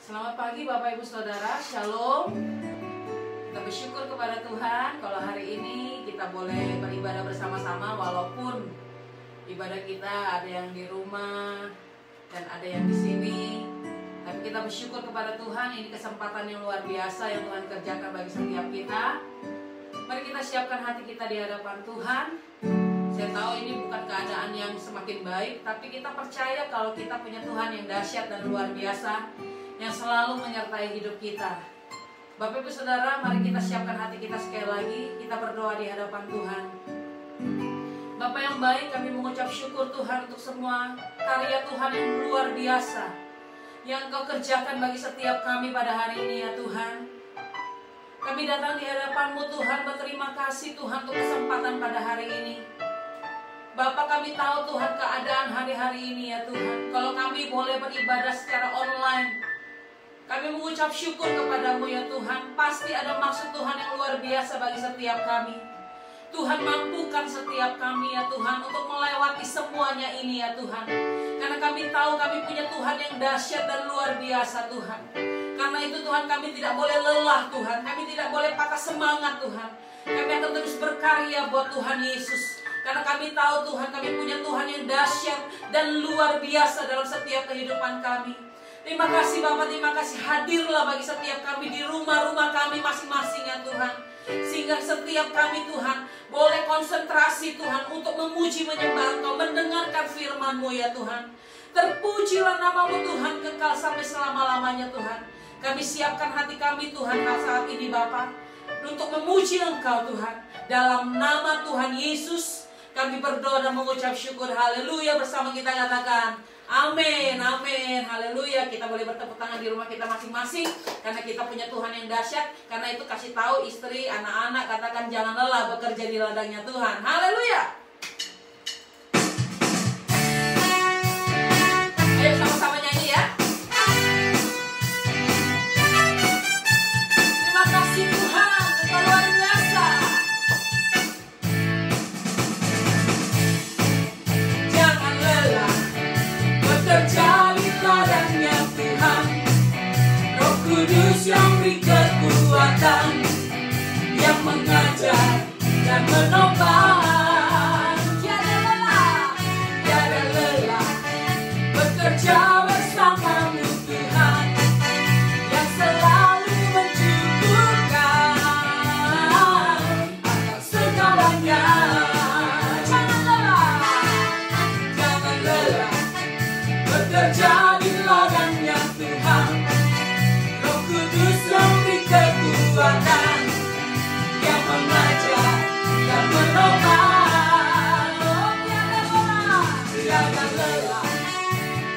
Selamat pagi Bapak Ibu Saudara, Shalom. Kita bersyukur kepada Tuhan kalau hari ini kita boleh beribadah bersama-sama. Walaupun ibadah kita ada yang di rumah dan ada yang di sini, tapi kita bersyukur kepada Tuhan. Ini kesempatan yang luar biasa yang Tuhan kerjakan bagi setiap kita. Mari kita siapkan hati kita di hadapan Tuhan. Saya tahu ini bukan keadaan yang semakin baik, tapi kita percaya kalau kita punya Tuhan yang dahsyat dan luar biasa, yang selalu menyertai hidup kita. Bapak Ibu Saudara, mari kita siapkan hati kita sekali lagi. Kita berdoa di hadapan Tuhan. Bapak yang baik, kami mengucap syukur Tuhan untuk semua karya Tuhan yang luar biasa yang Engkau kerjakan bagi setiap kami pada hari ini ya Tuhan. Kami datang di hadapan-Mu Tuhan, berterima kasih Tuhan untuk kesempatan pada hari ini. Bapak, kami tahu Tuhan keadaan hari-hari ini ya Tuhan. Kalau kami boleh beribadah secara online, kami mengucap syukur kepadamu ya Tuhan. Pasti ada maksud Tuhan yang luar biasa bagi setiap kami. Tuhan, mampukan setiap kami ya Tuhan untuk melewati semuanya ini ya Tuhan. Karena kami tahu kami punya Tuhan yang dahsyat dan luar biasa Tuhan. Karena itu Tuhan, kami tidak boleh lelah Tuhan. Kami tidak boleh patah semangat Tuhan. Kami akan terus berkarya buat Tuhan Yesus. Karena kami tahu Tuhan, kami punya Tuhan yang dahsyat dan luar biasa dalam setiap kehidupan kami. Terima kasih Bapak, terima kasih, hadirlah bagi setiap kami di rumah-rumah kami masing-masing ya Tuhan. Sehingga setiap kami Tuhan boleh konsentrasi Tuhan untuk memuji menyembah Engkau, mendengarkan firman-Mu ya Tuhan. Terpujilah nama-Mu Tuhan kekal sampai selama-lamanya Tuhan. Kami siapkan hati kami Tuhan saat ini Bapak, untuk memuji Engkau Tuhan. Dalam nama Tuhan Yesus kami berdoa dan mengucap syukur. Haleluya. Bersama kita katakan amin, amin, haleluya. Kita boleh bertepuk tangan di rumah kita masing-masing, karena kita punya Tuhan yang dahsyat. Karena itu kasih tahu istri, anak-anak, katakan jangan lelah bekerja di ladangnya Tuhan. Haleluya. Ayo sama-sama nyanyi ya. Terima kasih Tuhan, Engkau luar biasa. Jangan lelah bekerja di ladangnya Tuhan. Roh Kudus yang beri kekuatan, yang mengajar dan menopang. Tiada lelah bekerja bersama-Mu Tuhan, yang selalu mencukupkan akan segalanya. Jangan lelah bekerja di ladangnya Tuhan. Roh Kudus yang beri kekuatan, yang mengajar dan menopang. Oh, tiada lelah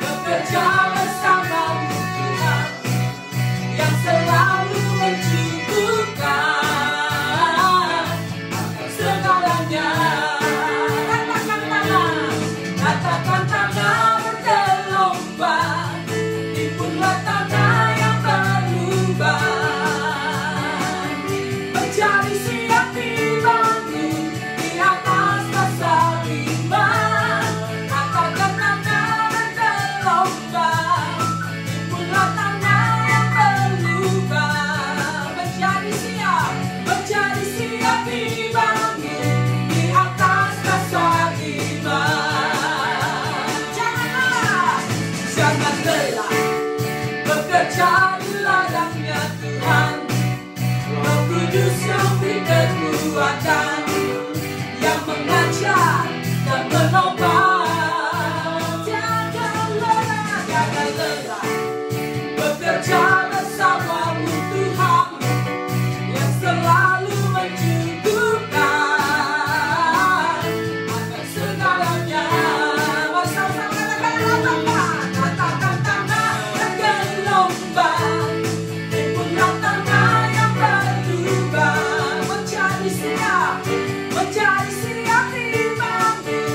bekerja bersama-Mu Tuhan, yang selalu mencukupkan akan segalanya. Katakan tanah bergelombang, timbullah tanah yang berubah, menjadi siap dibangun di atas dasar iman. Katakan tanah bergelombang, timbullah tanah yang berubah, menjadi siap dibangun di atas dasar iman. Jangan lelah bekerja di ladangnya Tuhan. Roh Kudus yang beri kekuatan, yang mengajar dan menopang. Jangan lelah bekerja bersama-Mu Tuhan, yang selalu mencukupkan akan segalanya. Bersama-sama katakan tanah bergelombang, timbullah tanah yang berubah, menjadi siap dibangun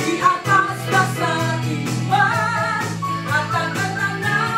di atas dasar iman. Katakan tanah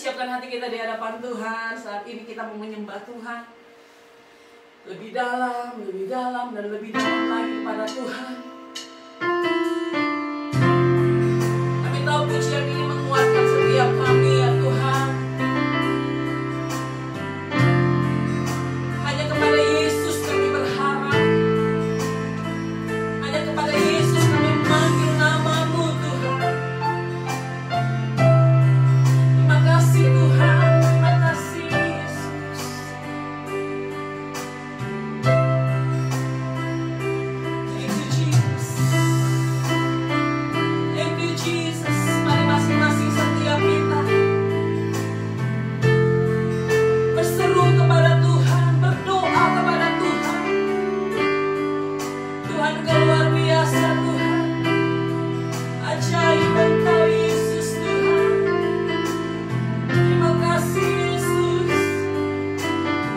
siapkan hati kita di hadapan Tuhan. Saat ini kita mau menyembah Tuhan lebih dalam, dan lebih dalam lagi kepada Tuhan. Kami tahu pujian ini menguatkan setiap kami ya Tuhan. Hanya kepada Yesus kami berharap. Hanya kepada Yesus kami memanggil nama-Mu Tuhan. Terima kasih Tuhan, terima kasih Yesus. Thank you Jesus. Thank you Jesus. Mari masing-masing setiap kita berseru kepada Tuhan, berdoa kepada Tuhan. Tuhan Engkau luar biasa Tuhan. Ajaib Engkau Yesus Tuhan. Terima kasih Yesus.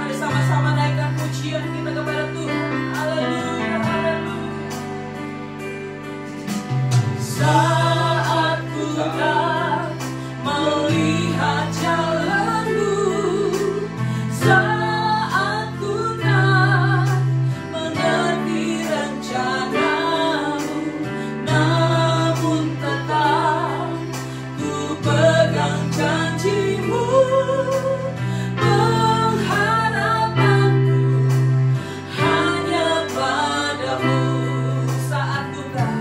Mari sama-sama naikkan pujian kita kepada Tuhan. Haleluya, haleluya. Saat ku tak melihat jalanmu, saat ku tak mengerti rencanamu, namun tetap ku pegang janjimu. Pengharapanku hanya padamu. Saat ku tak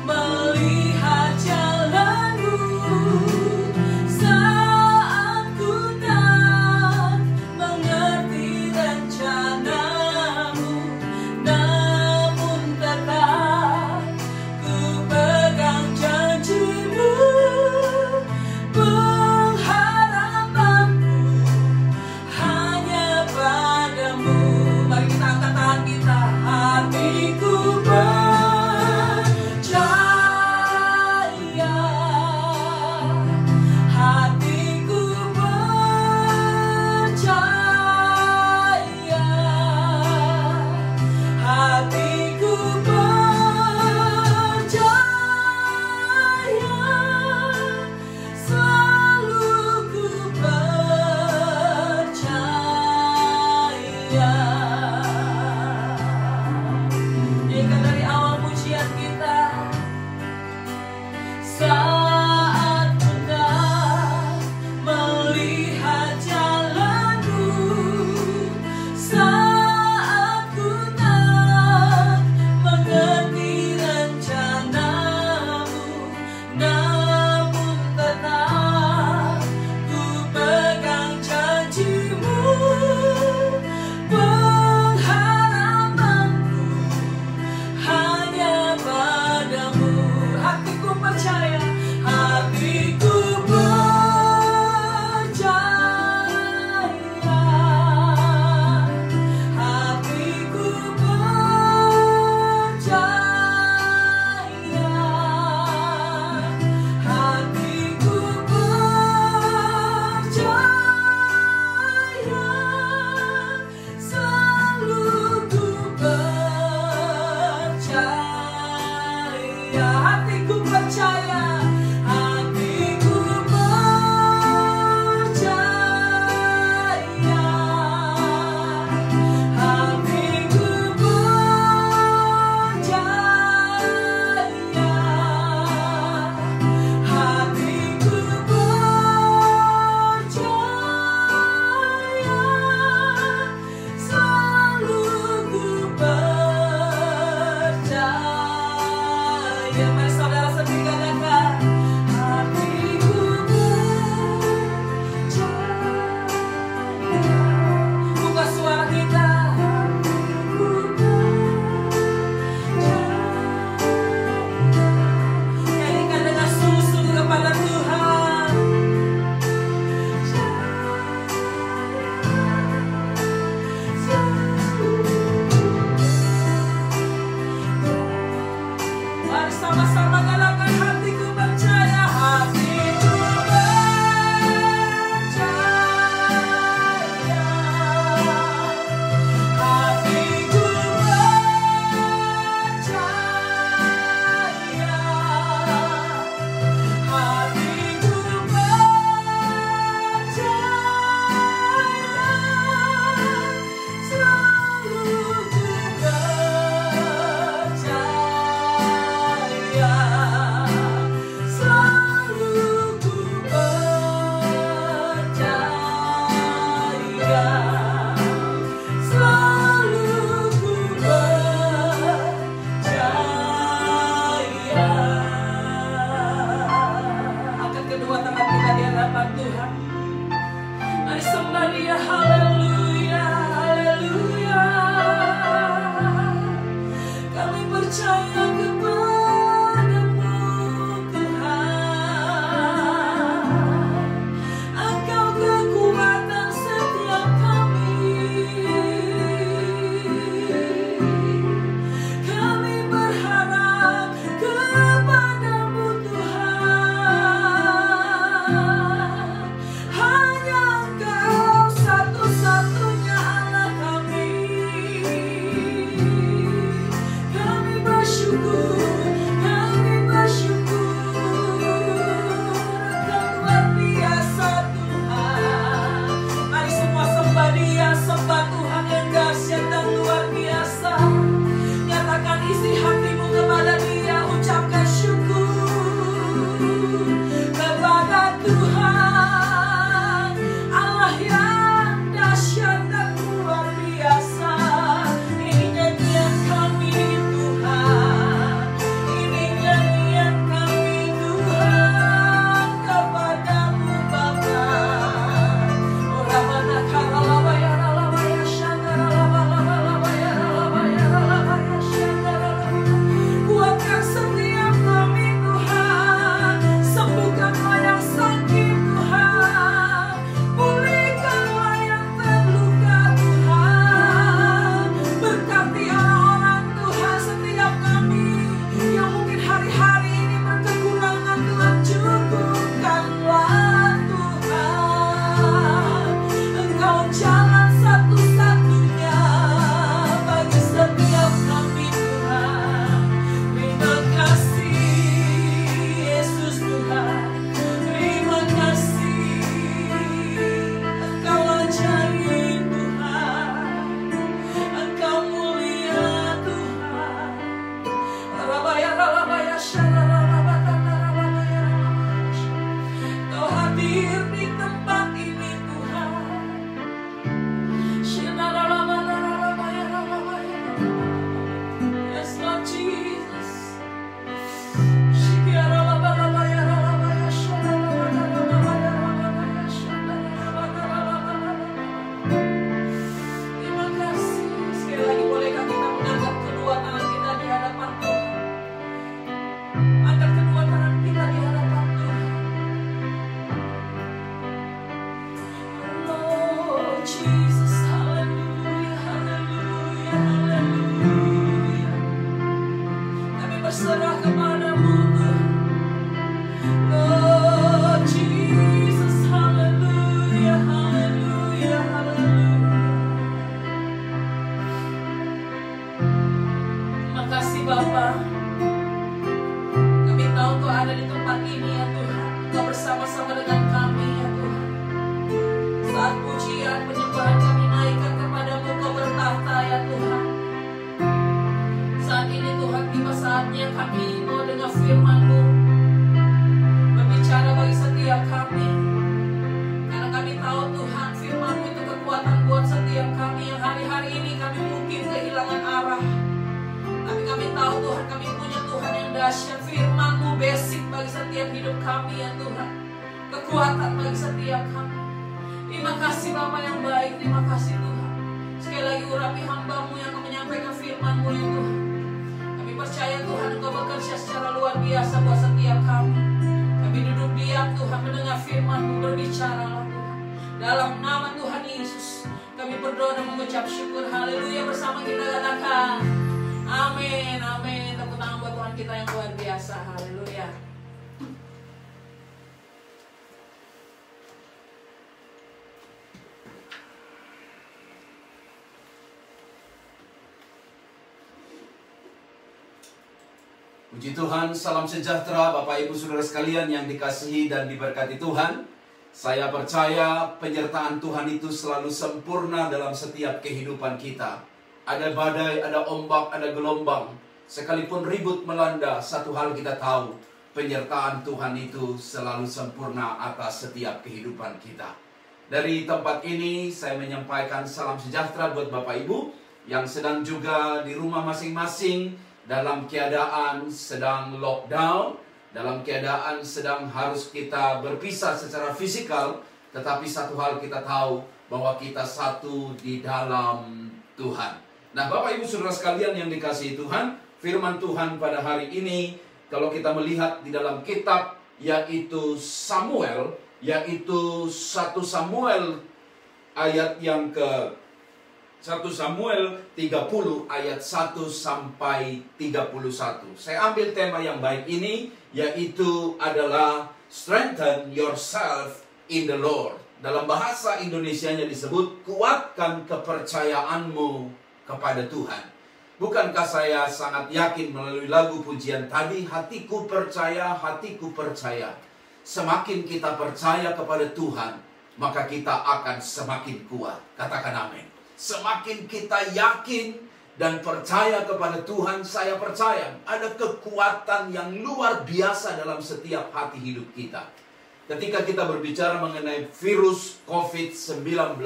melihat jalanmu, saat ku tak mengerti rencanamu, namun tetap ku pegang janjimu. Pengharapanku hanya padamu. Mari kita angkat tangan kita. Hatiku percaya, hatiku percaya, hatiku percaya, selalu ku percaya. Ingat dari awal pujian kita. Saat ku tak melihat jalanmu, saat ku tak mengerti rencanamu, namun tetap ku pegang janjimu. Pengharapanku hanya padamu. Hatiku percaya, hatiku percaya, hatiku percaya, hatiku percaya, selalu ku percaya. Hatiku percaya, hatiku percaya, hatiku percaya, hatiku percaya, selalu ku percaya. Mari saudara sendiri katakan, hatiku percaya. Buka suara kita. Hatiku percaya. Nyanyikan dengan sungguh-sungguh kepada Tuhan. Mari sama-sama katakan, hatiku percaya, hatiku percaya, hatiku percaya, berserah kepadamu Tuhan. Lord Jesus, haleluya, haleluya, haleluya. Terima kasih Bapa. Kami tahu Kau ada di tempat ini ya Tuhan. Kau bersama-sama dengan kami ya Tuhan. Saat pujian penyembahan kami naikkan kepadamu, Kau bertahta ya Tuhan. Saat ini Tuhan, tiba saatnya kami mau dengar firman-Mu berbicara bagi setiap kami. Karena kami tahu Tuhan, firman-Mu itu kekuatan buat setiap kami yang hari-hari ini kami mungkin kehilangan arah. Tapi kami tahu Tuhan, kami punya Tuhan yang dahsyat. Firman-Mu basic bagi setiap hidup kami ya Tuhan. Kekuatan bagi setiap kami. Terima kasih Bapa yang baik, terima kasih Tuhan. Sekali lagi urapi hamba-Mu yang akan menyampaikan firman-Mu ya Tuhan. Kami percaya Tuhan, Engkau bekerja secara luar biasa buat setiap kami. Kami duduk diam Tuhan, mendengar firman-Mu, berbicaralah Tuhan. Dalam nama Tuhan Yesus, kami berdoa dan mengucap syukur. Haleluya, bersama kita katakan amin, amin. Tepuk tangan buat Tuhan kita yang luar biasa. Haleluya. Puji Tuhan, salam sejahtera Bapak Ibu Saudara sekalian yang dikasihi dan diberkati Tuhan. Saya percaya penyertaan Tuhan itu selalu sempurna dalam setiap kehidupan kita. Ada badai, ada ombak, ada gelombang. Sekalipun ribut melanda, satu hal kita tahu, penyertaan Tuhan itu selalu sempurna atas setiap kehidupan kita. Dari tempat ini saya menyampaikan salam sejahtera buat Bapak Ibu yang sedang juga di rumah masing-masing, dalam keadaan sedang lockdown, dalam keadaan sedang harus kita berpisah secara fisikal, tetapi satu hal kita tahu, bahwa kita satu di dalam Tuhan. Nah, Bapak Ibu Saudara sekalian yang dikasihi Tuhan, firman Tuhan pada hari ini, kalau kita melihat di dalam kitab, yaitu Samuel, yaitu 1 Samuel ayat yang ke 1 Samuel 30 ayat 1 sampai 31. Saya ambil tema yang baik ini, yaitu adalah strengthen yourself in the Lord. Dalam bahasa Indonesianya disebut kuatkan kepercayaanmu kepada Tuhan. Bukankah saya sangat yakin melalui lagu pujian tadi, hatiku percaya, hatiku percaya. Semakin kita percaya kepada Tuhan, maka kita akan semakin kuat. Katakan amin. Semakin kita yakin dan percaya kepada Tuhan, saya percaya ada kekuatan yang luar biasa dalam setiap hati hidup kita. Ketika kita berbicara mengenai virus COVID-19,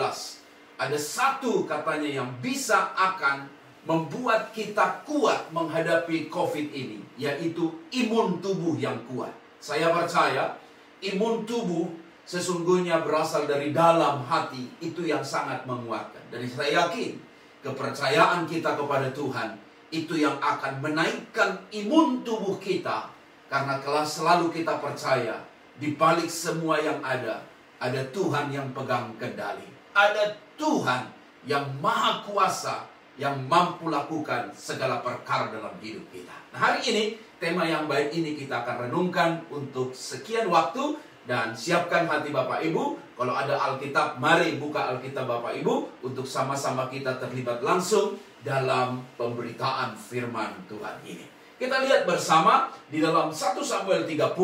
ada satu katanya yang bisa akan membuat kita kuat menghadapi COVID ini, yaitu imun tubuh yang kuat. Saya percaya imun tubuh sesungguhnya berasal dari dalam hati, itu yang sangat menguatkan. Dan saya yakin kepercayaan kita kepada Tuhan itu yang akan menaikkan imun tubuh kita. Karena kalau selalu kita percaya di balik semua yang ada Tuhan yang pegang kendali. Ada Tuhan yang maha kuasa, yang mampu lakukan segala perkara dalam hidup kita. Nah, hari ini tema yang baik ini kita akan renungkan untuk sekian waktu. Dan siapkan hati Bapak Ibu. Kalau ada Alkitab, mari buka Alkitab Bapak Ibu untuk sama-sama kita terlibat langsung dalam pemberitaan firman Tuhan ini. Kita lihat bersama di dalam 1 Samuel 30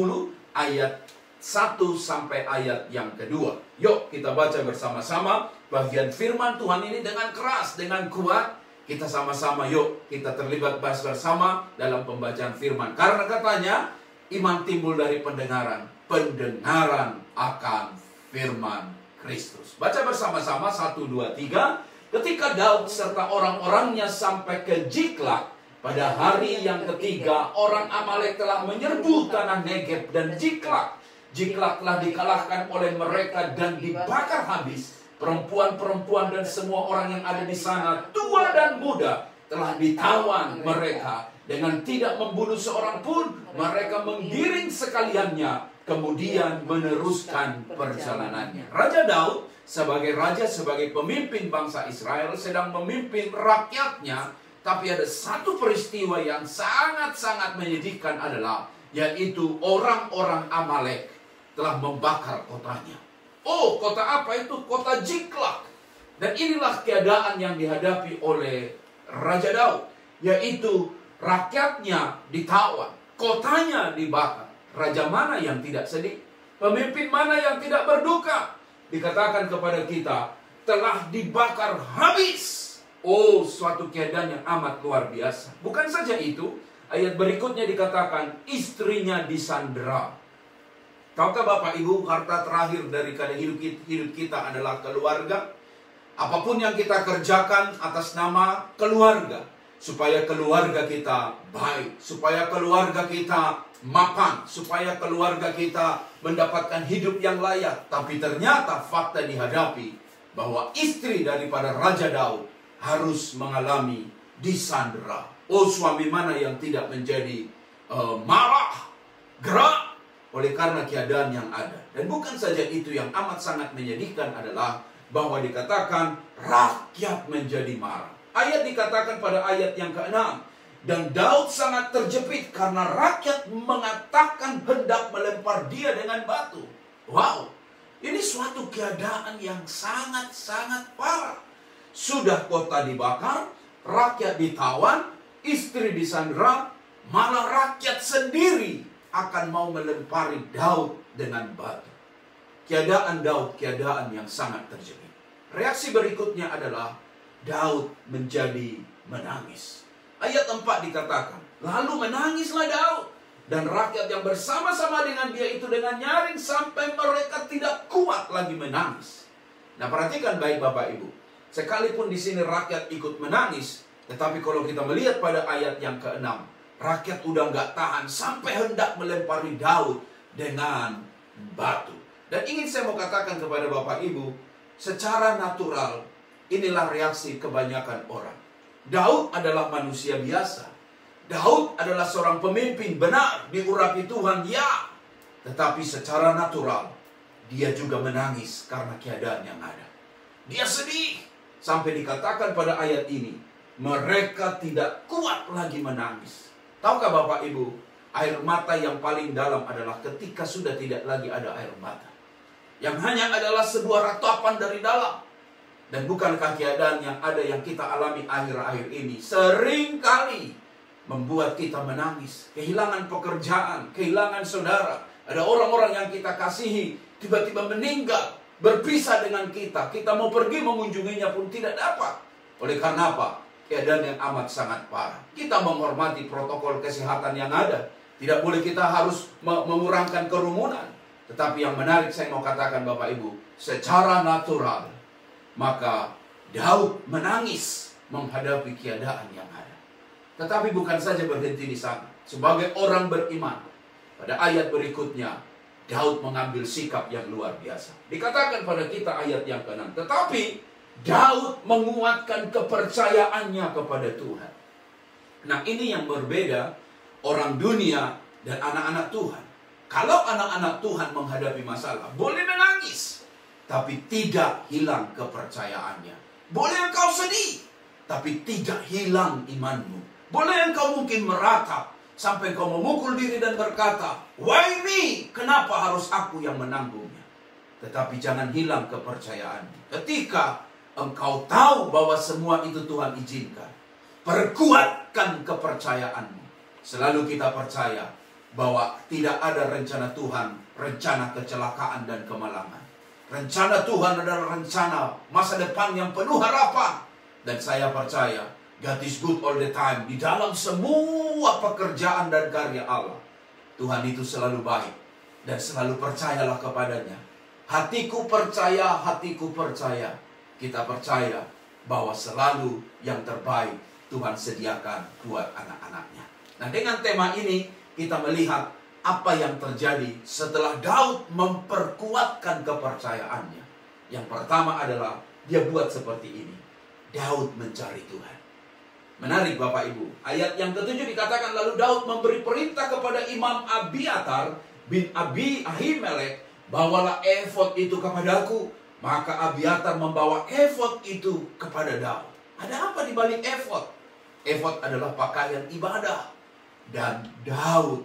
ayat 1 sampai ayat yang kedua. Yuk kita baca bersama-sama bagian firman Tuhan ini dengan keras, dengan kuat. Kita sama-sama yuk kita terlibat bersama dalam pembacaan firman. Karena katanya iman timbul dari pendengaran, pendengaran akan firman Kristus. Baca bersama-sama 1, 2, 3. Ketika Daud serta orang-orangnya sampai ke Ziklag, pada hari yang ketiga orang Amalek telah menyerbu tanah Negeb dan Ziklag. Ziklag telah dikalahkan oleh mereka dan dibakar habis. Perempuan-perempuan dan semua orang yang ada di sana, tua dan muda, telah ditawan mereka. Dengan tidak membunuh seorang pun, mereka menggiring sekaliannya, kemudian meneruskan perjalanannya. Raja Daud sebagai raja, sebagai pemimpin bangsa Israel sedang memimpin rakyatnya Tapi ada satu peristiwa yang sangat-sangat menyedihkan adalah, yaitu orang-orang Amalek telah membakar kotanya. Oh, kota apa itu? Kota Ziklag. Dan inilah keadaan yang dihadapi oleh Raja Daud, yaitu rakyatnya ditawan, kotanya dibakar. Raja mana yang tidak sedih? Pemimpin mana yang tidak berduka? Dikatakan kepada kita, telah dibakar habis. Oh, suatu keadaan yang amat luar biasa. Bukan saja itu, ayat berikutnya dikatakan istrinya disandera. Tahukah Bapak Ibu, harta terakhir daripada hidup kita adalah keluarga. Apapun yang kita kerjakan atas nama keluarga, supaya keluarga kita baik, supaya keluarga kita mapan, supaya keluarga kita mendapatkan hidup yang layak. Tapi ternyata fakta dihadapi bahwa istri daripada Raja Daud harus mengalami disandera. Oh, suami mana yang tidak menjadi marah, gerak oleh karena keadaan yang ada. Dan bukan saja itu, yang amat sangat menyedihkan adalah bahwa dikatakan rakyat menjadi marah. Ayat dikatakan pada ayat yang ke-6, dan Daud sangat terjepit karena rakyat mengatakan hendak melempar dia dengan batu. Wow, ini suatu keadaan yang sangat-sangat parah. Sudah kota dibakar, rakyat ditawan, istri disandera, malah rakyat sendiri akan mau melempari Daud dengan batu. Keadaan Daud, keadaan yang sangat terjepit. Reaksi berikutnya adalah Daud menjadi menangis. Ayat 4 dikatakan, lalu menangislah Daud dan rakyat yang bersama-sama dengan dia itu dengan nyaring sampai mereka tidak kuat lagi menangis. Nah, perhatikan baik Bapak Ibu. Sekalipun di sini rakyat ikut menangis, tetapi kalau kita melihat pada ayat yang ke-6, rakyat udah nggak tahan sampai hendak melempari Daud dengan batu. Dan ingin saya mau katakan kepada Bapak Ibu, secara natural inilah reaksi kebanyakan orang. Daud adalah manusia biasa. Daud adalah seorang pemimpin, benar, diurapi Tuhan, ya. Tetapi secara natural dia juga menangis karena keadaan yang ada. Dia sedih. Sampai dikatakan pada ayat ini, mereka tidak kuat lagi menangis. Tahukah Bapak Ibu, air mata yang paling dalam adalah ketika sudah tidak lagi ada air mata. Yang hanya adalah sebuah ratapan dari dalam. Dan bukankah keadaan yang ada yang kita alami akhir-akhir ini seringkali membuat kita menangis. Kehilangan pekerjaan, kehilangan saudara. Ada orang-orang yang kita kasihi tiba-tiba meninggal, berpisah dengan kita. Kita mau pergi mengunjunginya pun tidak dapat. Oleh karena apa? Keadaan yang amat sangat parah. Kita menghormati protokol kesehatan yang ada. Tidak boleh kita harus mengurangkan kerumunan. Tetapi yang menarik saya mau katakan Bapak Ibu, secara natural, maka Daud menangis menghadapi keadaan yang ada. Tetapi bukan saja berhenti di sana. Sebagai orang beriman, pada ayat berikutnya, Daud mengambil sikap yang luar biasa. Dikatakan pada kita ayat yang ke-6, tetapi Daud menguatkan kepercayaannya kepada Tuhan. Nah, ini yang berbeda orang dunia dan anak-anak Tuhan. Kalau anak-anak Tuhan menghadapi masalah, boleh menangis, tapi tidak hilang kepercayaannya. Boleh engkau sedih, tapi tidak hilang imanmu. Boleh engkau mungkin meratap, sampai engkau memukul diri dan berkata, why me? Kenapa harus aku yang menanggungnya? Tetapi jangan hilang kepercayaanmu. Ketika engkau tahu bahwa semua itu Tuhan izinkan, perkuatkan kepercayaanmu. Selalu kita percaya bahwa tidak ada rencana Tuhan, rencana kecelakaan dan kemalangan. Rencana Tuhan adalah rencana masa depan yang penuh harapan. Dan saya percaya, God is good all the time. Di dalam semua pekerjaan dan karya Allah, Tuhan itu selalu baik. Dan selalu percayalah kepadanya. Hatiku percaya, hatiku percaya. Kita percaya bahwa selalu yang terbaik Tuhan sediakan buat anak-anaknya. Nah, dengan tema ini kita melihat apa yang terjadi setelah Daud memperkuatkan kepercayaannya. Yang pertama adalah dia buat seperti ini. Daud mencari Tuhan. Menarik Bapak Ibu. Ayat yang ke-7 dikatakan, lalu Daud memberi perintah kepada Imam Abiatar bin Ahimelek, bawalah efod itu kepadaku. Maka Abiatar membawa efod itu kepada Daud. Ada apa di balik efod? Efod adalah pakaian ibadah. Dan Daud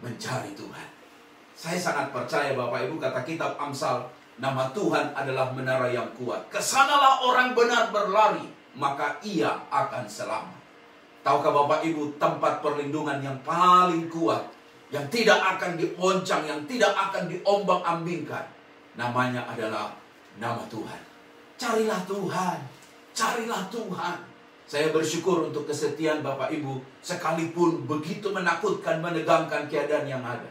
mencari Tuhan. Saya sangat percaya Bapak Ibu, kata kitab Amsal, nama Tuhan adalah menara yang kuat. Kesanalah orang benar berlari, maka ia akan selamat. Tahukah Bapak Ibu, tempat perlindungan yang paling kuat, yang tidak akan dioncang, yang tidak akan diombang-ambingkan, namanya adalah nama Tuhan. Carilah Tuhan, carilah Tuhan. Saya bersyukur untuk kesetiaan Bapak Ibu, sekalipun begitu menakutkan, menegangkan keadaan yang ada.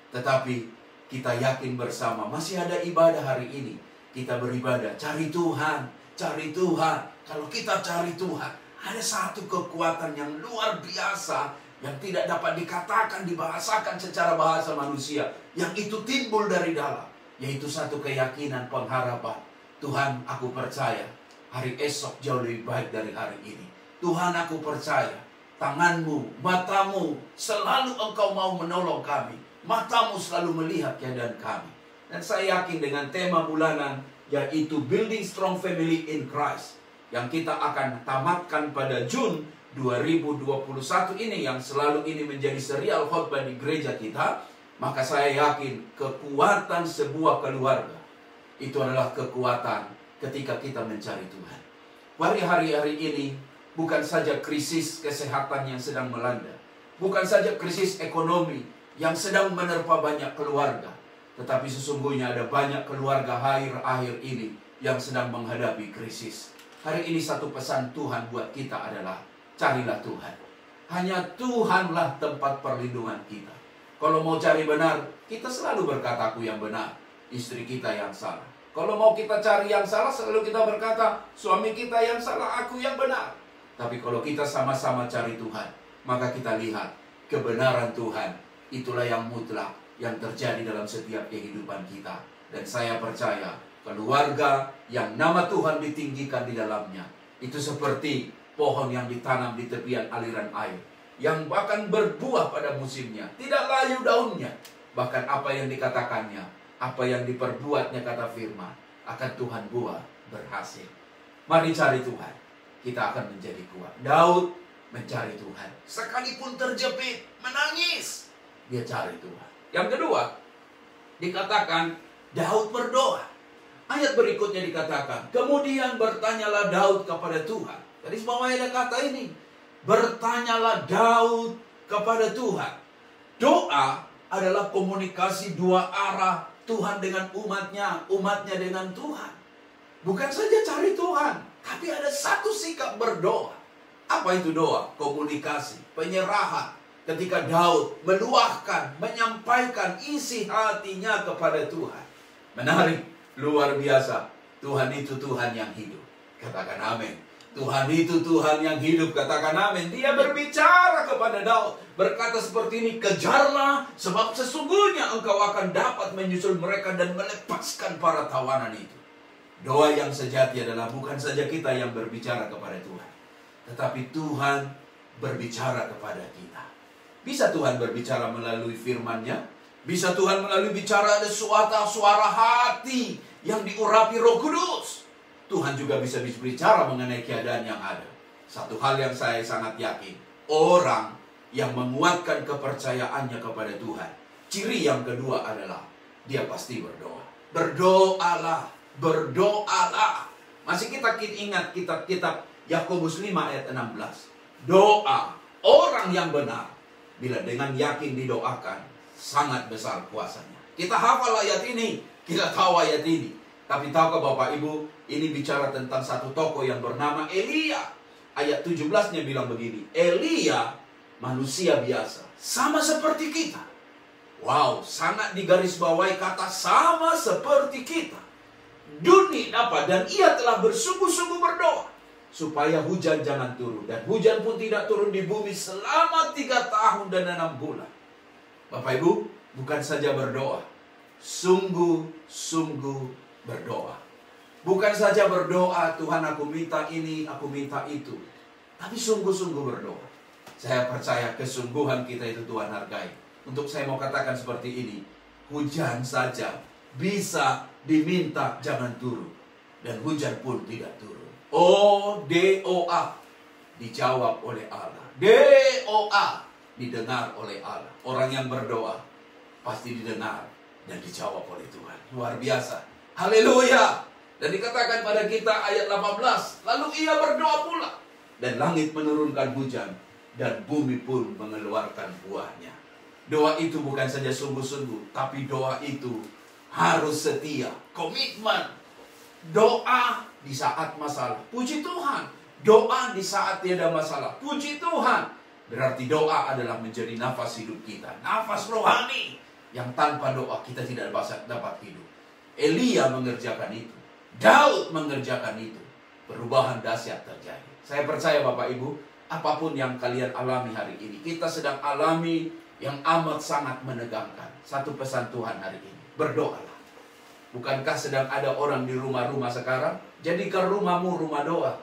Tetapi kita yakin bersama, masih ada ibadah hari ini. Kita beribadah, cari Tuhan, cari Tuhan. Kalau kita cari Tuhan, ada satu kekuatan yang luar biasa, yang tidak dapat dikatakan, dibahasakan secara bahasa manusia, yang itu timbul dari dalam, yaitu satu keyakinan, pengharapan. Tuhan, aku percaya hari esok jauh lebih baik dari hari ini. Tuhan, aku percaya tangan-Mu, mata-Mu, selalu Engkau mau menolong kami. Mata-Mu selalu melihat keadaan kami. Dan saya yakin dengan tema bulanan, yaitu Building Strong Family in Christ, yang kita akan tamatkan pada Jun 2021 ini, yang selalu ini menjadi serial khotbah di gereja kita. Maka saya yakin kekuatan sebuah keluarga itu adalah kekuatan ketika kita mencari Tuhan. Hari-hari ini bukan saja krisis kesehatan yang sedang melanda, bukan saja krisis ekonomi yang sedang menerpa banyak keluarga, tetapi sesungguhnya ada banyak keluarga akhir-akhir ini yang sedang menghadapi krisis. Hari ini satu pesan Tuhan buat kita adalah, carilah Tuhan. Hanya Tuhanlah tempat perlindungan kita. Kalau mau cari benar, kita selalu berkata aku yang benar, istri kita yang salah. Kalau mau kita cari yang salah, selalu kita berkata suami kita yang salah, aku yang benar. Tapi kalau kita sama-sama cari Tuhan, maka kita lihat kebenaran Tuhan, itulah yang mutlak, yang terjadi dalam setiap kehidupan kita. Dan saya percaya keluarga yang nama Tuhan ditinggikan di dalamnya, itu seperti pohon yang ditanam di tepian aliran air, yang bahkan berbuah pada musimnya, tidak layu daunnya. Bahkan apa yang dikatakannya, apa yang diperbuatnya, kata firman, akan Tuhan buah berhasil. Mari cari Tuhan, kita akan menjadi kuat. Daud mencari Tuhan, sekalipun terjepit, menangis, dia cari Tuhan. Yang kedua, dikatakan Daud berdoa. Ayat berikutnya dikatakan, kemudian bertanyalah Daud kepada Tuhan. Garis bawah ada kata ini, bertanyalah Daud kepada Tuhan. Doa adalah komunikasi dua arah, Tuhan dengan umatnya, umatnya dengan Tuhan. Bukan saja cari Tuhan, tapi ada satu sikap berdoa. Apa itu doa? Komunikasi, penyerahan. Ketika Daud meluahkan, menyampaikan isi hatinya kepada Tuhan. Menarik, luar biasa. Tuhan itu Tuhan yang hidup. Katakan amin. Tuhan itu Tuhan yang hidup, katakan amin. Dia berbicara kepada Daud, berkata seperti ini, kejarlah, sebab sesungguhnya engkau akan dapat menyusul mereka dan melepaskan para tawanan itu. Doa yang sejati adalah bukan saja kita yang berbicara kepada Tuhan, tetapi Tuhan berbicara kepada kita. Bisa Tuhan berbicara melalui firman-Nya, bisa Tuhan melalui bicara ada suara hati yang diurapi Roh Kudus. Tuhan juga bisa berbicara mengenai keadaan yang ada. Satu hal yang saya sangat yakin, orang yang menguatkan kepercayaannya kepada Tuhan, ciri yang kedua adalah dia pasti berdoa. Berdoalah, berdoalah. Masih kita ingat kitab Yakobus 5 ayat 16. Doa orang yang benar, bila dengan yakin didoakan, sangat besar kuasanya. Kita hafal ayat ini, kita tahu ayat ini. Tapi tahukah Bapak Ibu, ini bicara tentang satu tokoh yang bernama Elia. Ayat 17-nya bilang begini, Elia manusia biasa, sama seperti kita. Wow, sangat digarisbawahi kata sama seperti kita. Duni apa? Dan ia telah bersungguh-sungguh berdoa supaya hujan jangan turun. Dan hujan pun tidak turun di bumi selama 3 tahun dan 6 bulan. Bapak Ibu, bukan saja berdoa, sungguh-sungguh berdoa. Bukan saja berdoa, Tuhan aku minta ini, aku minta itu, tapi sungguh-sungguh berdoa. Saya percaya kesungguhan kita itu Tuhan hargai. Untuk saya mau katakan seperti ini, hujan saja bisa diminta jangan turun, dan hujan pun tidak turun. Oh, doa, dijawab oleh Allah. Doa didengar oleh Allah. Orang yang berdoa pasti didengar dan dijawab oleh Tuhan. Luar biasa. Haleluya. Dan dikatakan pada kita ayat 18, lalu ia berdoa pula, dan langit menurunkan hujan, dan bumi pun mengeluarkan buahnya. Doa itu bukan saja sungguh-sungguh, tapi doa itu harus setia, komitmen. Doa di saat masalah, puji Tuhan. Doa di saat tiada masalah, puji Tuhan. Berarti doa adalah menjadi nafas hidup kita, nafas rohani, yang tanpa doa kita tidak dapat hidup. Elia mengerjakan itu, Daud mengerjakan itu. Perubahan dahsyat terjadi. Saya percaya Bapak Ibu, apapun yang kalian alami hari ini, kita sedang alami yang amat sangat menegangkan. Satu pesan Tuhan hari ini, berdoalah. Bukankah sedang ada orang di rumah-rumah sekarang? Jadikan rumahmu rumah doa.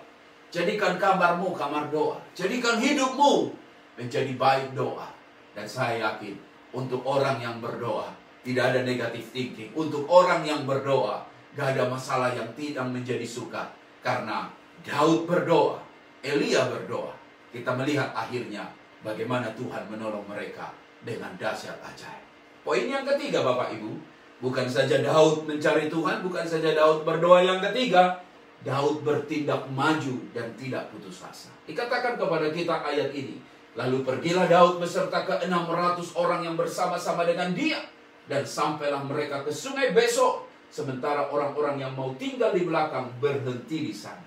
Jadikan kamarmu kamar doa. Jadikan hidupmu menjadi baik doa. Dan saya yakin, untuk orang yang berdoa, tidak ada negatif thinking. Untuk orang yang berdoa, gak ada masalah yang tidak menjadi suka. Karena Daud berdoa, Elia berdoa. Kita melihat akhirnya bagaimana Tuhan menolong mereka dengan dahsyat ajaib. Poin yang ketiga Bapak Ibu, bukan saja Daud mencari Tuhan, bukan saja Daud berdoa. Yang ketiga, Daud bertindak maju dan tidak putus asa. Dikatakan kepada kita ayat ini, lalu pergilah Daud beserta ke 600 orang yang bersama-sama dengan dia, dan sampailah mereka ke sungai Besor, sementara orang-orang yang mau tinggal di belakang berhenti di sana.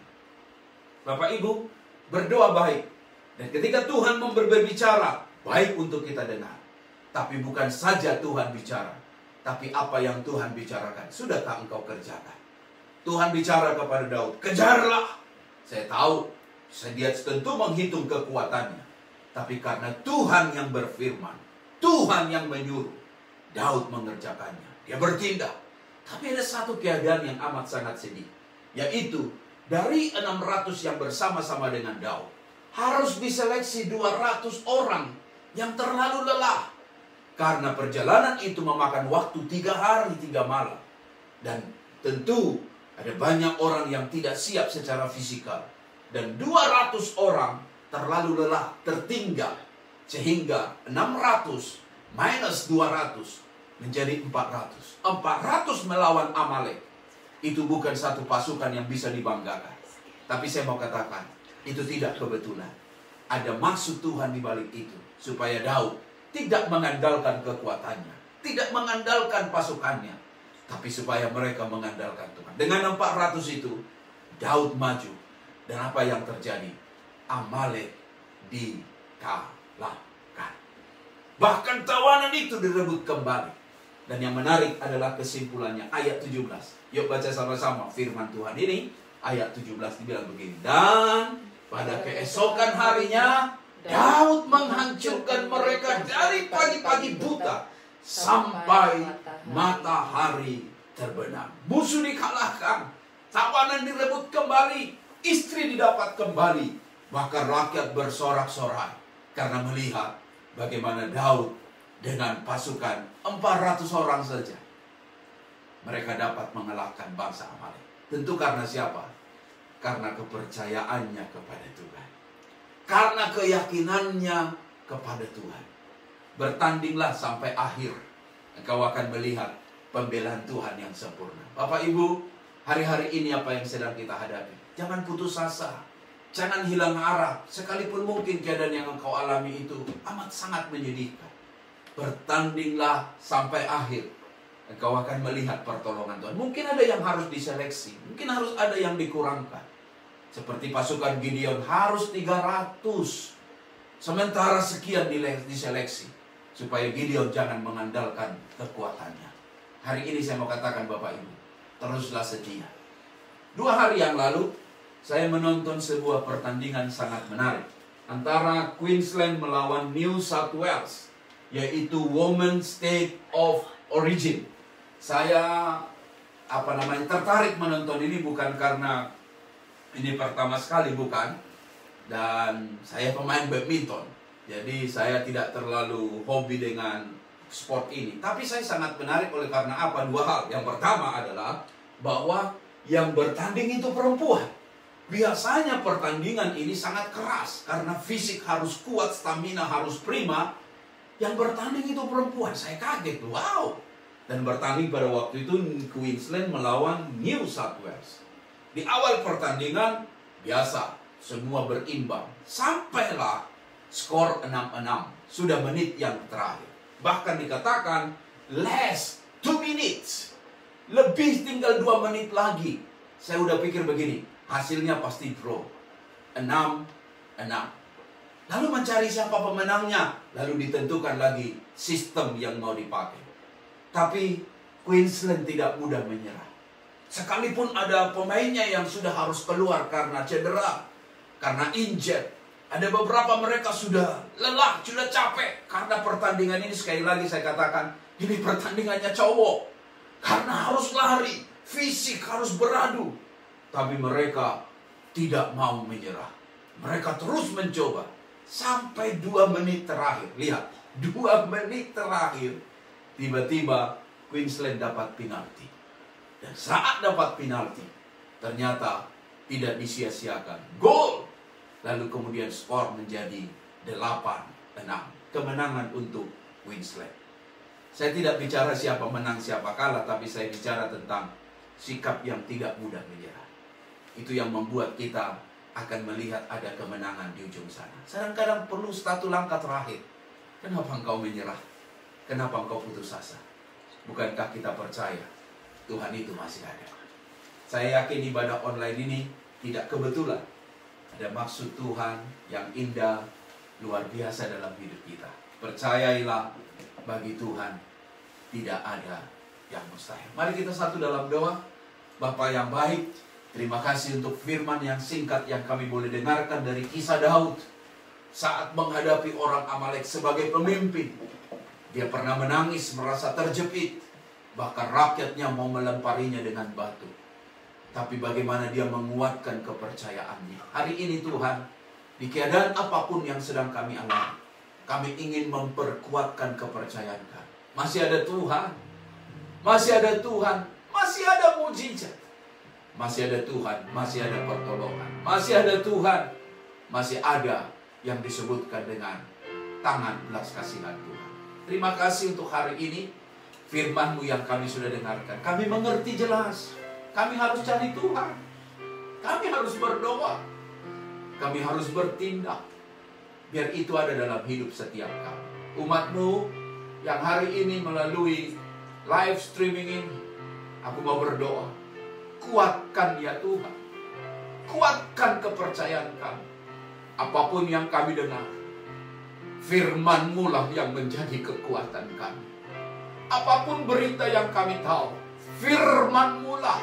Bapak Ibu, berdoa baik. Dan ketika Tuhan berbicara, baik untuk kita dengar. Tapi bukan saja Tuhan bicara, tapi apa yang Tuhan bicarakan, sudahkah engkau kerjakan? Tuhan bicara kepada Daud, kejarlah. Saya tahu, dia tentu menghitung kekuatannya. Tapi karena Tuhan yang berfirman, Tuhan yang menyuruh, Daud mengerjakannya. Dia bertindak. Tapi ada satu keadaan yang amat sangat sedih, yaitu dari 600 yang bersama-sama dengan Daud, harus diseleksi 200 orang yang terlalu lelah. Karena perjalanan itu memakan waktu 3 hari 3 malam. Dan tentu ada banyak orang yang tidak siap secara fisikal. Dan 200 orang terlalu lelah, tertinggal. Sehingga 600 minus 200 menjadi 400. 400 melawan Amalek. Itu bukan satu pasukan yang bisa dibanggakan. Tapi saya mau katakan, itu tidak kebetulan. Ada maksud Tuhan di balik itu. Supaya Daud tidak mengandalkan kekuatannya, tidak mengandalkan pasukannya, tapi supaya mereka mengandalkan Tuhan. Dengan 400 itu, Daud maju. Dan apa yang terjadi? Amalek dikalahkan. Bahkan tawanan itu direbut kembali. Dan yang menarik adalah kesimpulannya. Ayat 17. Yuk baca sama-sama firman Tuhan ini. Ayat 17 dibilang begini. Dan pada keesokan harinya, Daud menghancurkan mereka dari pagi-pagi buta sampai matahari terbenam. Musuh dikalahkan, tawanan direbut kembali, istri didapat kembali. Bahkan rakyat bersorak-sorai karena melihat bagaimana Daud dengan pasukan 400 orang saja, mereka dapat mengalahkan bangsa Amalek. Tentu karena siapa? Karena kepercayaannya kepada Tuhan. Karena keyakinannya kepada Tuhan. Bertandinglah sampai akhir. Engkau akan melihat pembelaan Tuhan yang sempurna. Bapak Ibu, hari-hari ini apa yang sedang kita hadapi? Jangan putus asa. Jangan hilang arah. Sekalipun mungkin keadaan yang engkau alami itu amat sangat menyedihkan. Bertandinglah sampai akhir. Engkau akan melihat pertolongan Tuhan. Mungkin ada yang harus diseleksi. Mungkin harus ada yang dikurangkan. Seperti pasukan Gideon harus 300. Sementara sekian diseleksi. Supaya Gideon jangan mengandalkan kekuatannya. Hari ini saya mau katakan Bapak Ibu, teruslah setia. 2 hari yang lalu, saya menonton sebuah pertandingan sangat menarik. Antara Queensland melawan New South Wales. Yaitu Women's State of Origin. Saya tertarik menonton ini bukan karena ini pertama sekali, bukan. Dan saya pemain badminton. Jadi saya tidak terlalu hobi dengan sport ini. Tapi saya sangat menarik oleh karena apa? 2 hal. Yang pertama adalah bahwa yang bertanding itu perempuan. Biasanya pertandingan ini sangat keras karena fisik harus kuat, stamina harus prima. Yang bertanding itu perempuan. Saya kaget, wow. Dan bertanding pada waktu itu Queensland melawan New South Wales. Di awal pertandingan biasa, semua berimbang. Sampailah skor 6-6. Sudah menit yang terakhir. Bahkan dikatakan last 2 minutes. Lebih tinggal 2 menit lagi. Saya udah pikir begini, hasilnya pasti draw. 6-6. Lalu mencari siapa pemenangnya. Lalu ditentukan lagi sistem yang mau dipakai. Tapi Queensland tidak mudah menyerah. Sekalipun ada pemainnya yang sudah harus keluar karena cedera, karena injured. Ada beberapa mereka sudah lelah, sudah capek. Karena pertandingan ini sekali lagi saya katakan, ini pertandingannya cowok. Karena harus lari, fisik harus beradu. Tapi mereka tidak mau menyerah. Mereka terus mencoba. Sampai 2 menit terakhir. Lihat, 2 menit terakhir. Tiba-tiba Queensland dapat penalti. Dan saat dapat penalti, ternyata tidak disia-siakan. Gol! Lalu kemudian skor menjadi 8-6. Kemenangan untuk Queensland. Saya tidak bicara siapa menang, siapa kalah. Tapi saya bicara tentang sikap yang tidak mudah menyerah. Itu yang membuat kita akan melihat ada kemenangan di ujung sana. Kadang-kadang perlu satu langkah terakhir. Kenapa engkau menyerah? Kenapa engkau putus asa? Bukankah kita percaya Tuhan itu masih ada? Saya yakin ibadah online ini tidak kebetulan. Ada maksud Tuhan yang indah, luar biasa dalam hidup kita. Percayailah, bagi Tuhan tidak ada yang mustahil. Mari kita satu dalam doa. Bapa yang baik, terima kasih untuk firman yang singkat yang kami boleh dengarkan dari kisah Daud. Saat menghadapi orang Amalek sebagai pemimpin, dia pernah menangis, merasa terjepit. Bahkan rakyatnya mau melemparinya dengan batu. Tapi bagaimana dia menguatkan kepercayaannya. Hari ini Tuhan, di keadaan apapun yang sedang kami alami, kami ingin memperkuatkan kepercayaan kami. Masih ada Tuhan. Masih ada Tuhan. Masih ada mujizat. Masih ada Tuhan, masih ada pertolongan. Masih ada Tuhan, masih ada yang disebutkan dengan tangan belas kasihan Tuhan. Terima kasih untuk hari ini, firman-Mu yang kami sudah dengarkan. Kami mengerti jelas, kami harus cari Tuhan. Kami harus berdoa. Kami harus bertindak. Biar itu ada dalam hidup setiap kami. Umat-Mu yang hari ini melalui live streaming ini, aku mau berdoa. Kuatkan ya Tuhan. Kuatkan kepercayaan kami. Apapun yang kami dengar, firman-Mu lah yang menjadi kekuatan kami. Apapun berita yang kami tahu, firman-Mu lah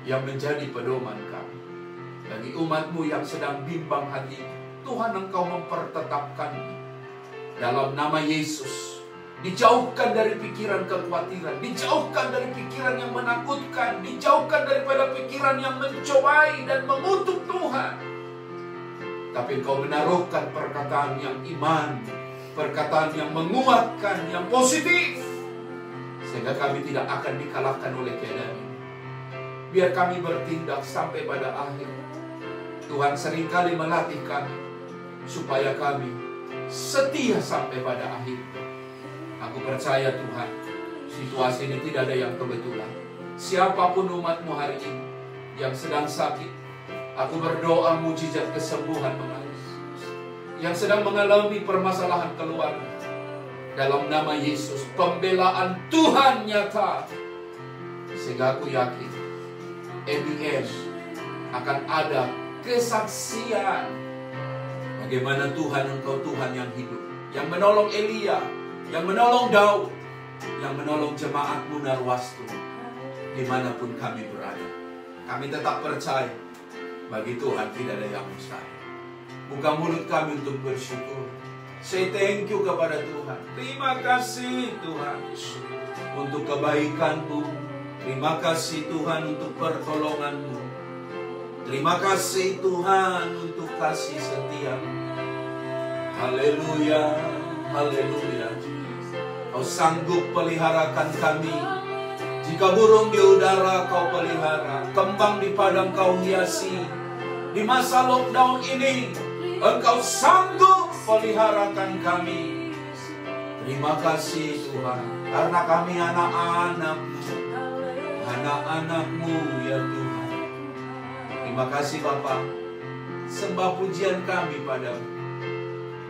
yang menjadi pedoman kami. Bagi umat-Mu yang sedang bimbang hati, Tuhan Engkau mempertetapkan dalam nama Yesus. Dijauhkan dari pikiran kekhawatiran, dijauhkan dari pikiran yang menakutkan, dijauhkan daripada pikiran yang mencobai dan mengutuk Tuhan. Tapi Engkau menaruhkan perkataan yang iman, perkataan yang menguatkan, yang positif, sehingga kami tidak akan dikalahkan oleh keadaan ini. Biar kami bertindak sampai pada akhir. Tuhan seringkali melatih kami supaya kami setia sampai pada akhir. Aku percaya Tuhan, situasi ini tidak ada yang kebetulan. Siapapun umat-Mu hari ini yang sedang sakit, aku berdoa mujizat kesembuhan mengalir. Yang sedang mengalami permasalahan keluarga, dalam nama Yesus, pembelaan Tuhan nyata. Sehingga aku yakin, MBS akan ada kesaksian bagaimana Tuhan Engkau Tuhan yang hidup, yang menolong Elia, yang menolong Daud, yang menolong jemaat-Mu Narwastu, dimanapun kami berada. Kami tetap percaya, bagi Tuhan tidak ada yang mustahil. Buka mulut kami untuk bersyukur. Say thank you kepada Tuhan. Terima kasih Tuhan untuk kebaikan-Mu. Terima kasih Tuhan untuk pertolongan-Mu. Terima kasih Tuhan untuk kasih setia-Mu. Haleluya, haleluya. Kau sanggup peliharakan kami. Jika burung di udara Kau pelihara, kembang di padang Kau hiasi, Di masa lockdown ini, Engkau sanggup peliharakan kami. Terima kasih Tuhan, karena kami anak-anak-Mu, anak-anak-Mu ya Tuhan. Terima kasih Bapa, sembah pujian kami padamu.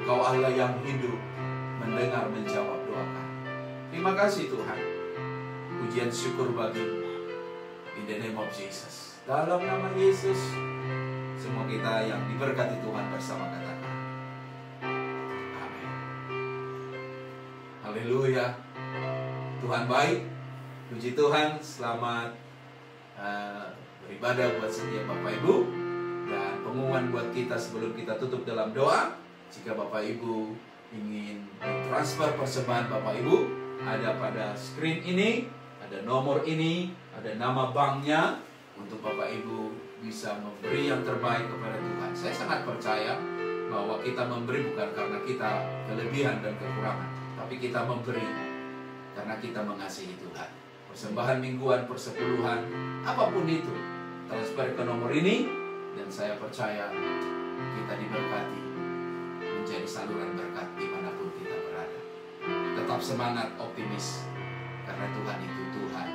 Engkau Allah yang hidup, mendengar menjawab doa kami. Terima kasih Tuhan. Pujian syukur bagi-Mu. In the name of Jesus. Dalam nama Yesus, semua kita yang diberkati Tuhan bersama katakan amin. Haleluya. Tuhan baik. Puji Tuhan. Selamat beribadah buat setiap Bapak Ibu. Dan pengumuman buat kita sebelum kita tutup dalam doa. Jika Bapak Ibu ingin transfer persembahan Bapak Ibu, ada pada screen ini, ada nomor ini, ada nama banknya, untuk Bapak Ibu bisa memberi yang terbaik kepada Tuhan. Saya sangat percaya bahwa kita memberi bukan karena kita kelebihan dan kekurangan, tapi kita memberi karena kita mengasihi Tuhan. Persembahan mingguan, persepuluhan, apapun itu, transfer ke nomor ini, dan saya percaya kita diberkati menjadi saluran berkat dimanapun kita berada. Tetap semangat, optimis, karena Tuhan itu Tuhan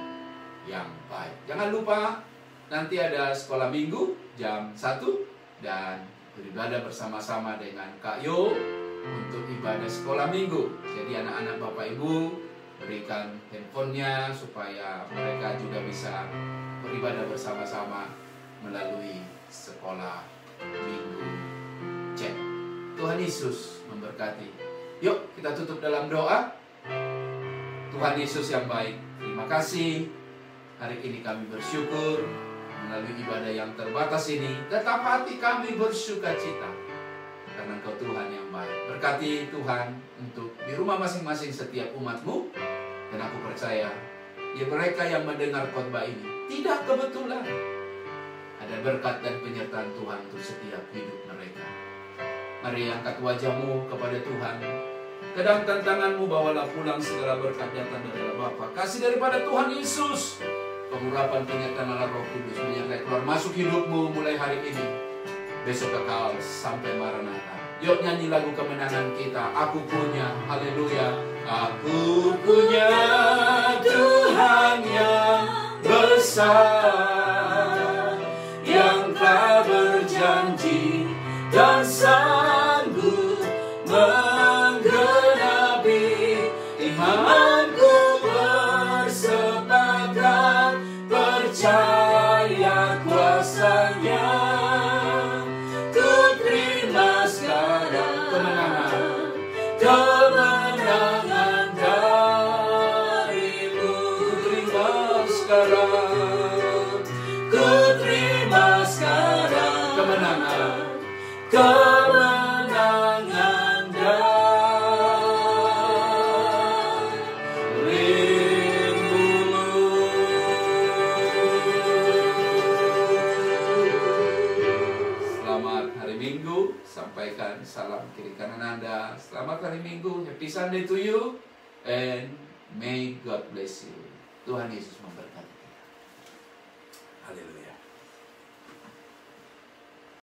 yang baik. Jangan lupa nanti ada sekolah minggu jam 1 dan beribadah bersama-sama dengan Kak Yo untuk ibadah sekolah minggu. Jadi anak-anak Bapak Ibu berikan handphonenya supaya mereka juga bisa beribadah bersama-sama melalui sekolah minggu cek. Tuhan Yesus memberkati. Yuk kita tutup dalam doa. Tuhan Yesus yang baik, terima kasih. Hari ini kami bersyukur melalui ibadah yang terbatas ini. Tetap hati kami bersuka cita karena Engkau Tuhan yang baik. Berkati Tuhan untuk di rumah masing-masing setiap umat-Mu. Dan aku percaya ya mereka yang mendengar khotbah ini tidak kebetulan. Ada berkat dan penyertaan Tuhan untuk setiap hidup mereka. Mari angkat wajahmu kepada Tuhan. Ke dalam tantanganmu bawalah pulang segala berkat datang dari Allah Bapa. Kasih daripada Tuhan Yesus, pengurapan penyertaan Allah Roh Kudus menyertai keluar masuk hidupmu mulai hari ini, besok kekal sampai Maranatha. Yuk nyanyi lagu kemenangan kita. Aku punya, haleluya. Aku punya Tuhan yang besar, yang telah berjanji dan sanggup menggenapi imanku. Bersepakat percaya kuasanya, ku terima sekarang kemenangan darimu. Ku terima sekarang kemenangan Sampaikan salam kiri kanan Anda. Selamat hari Minggu, happy Sunday to you, and may God bless you. Tuhan Yesus memberkati kita. Haleluya.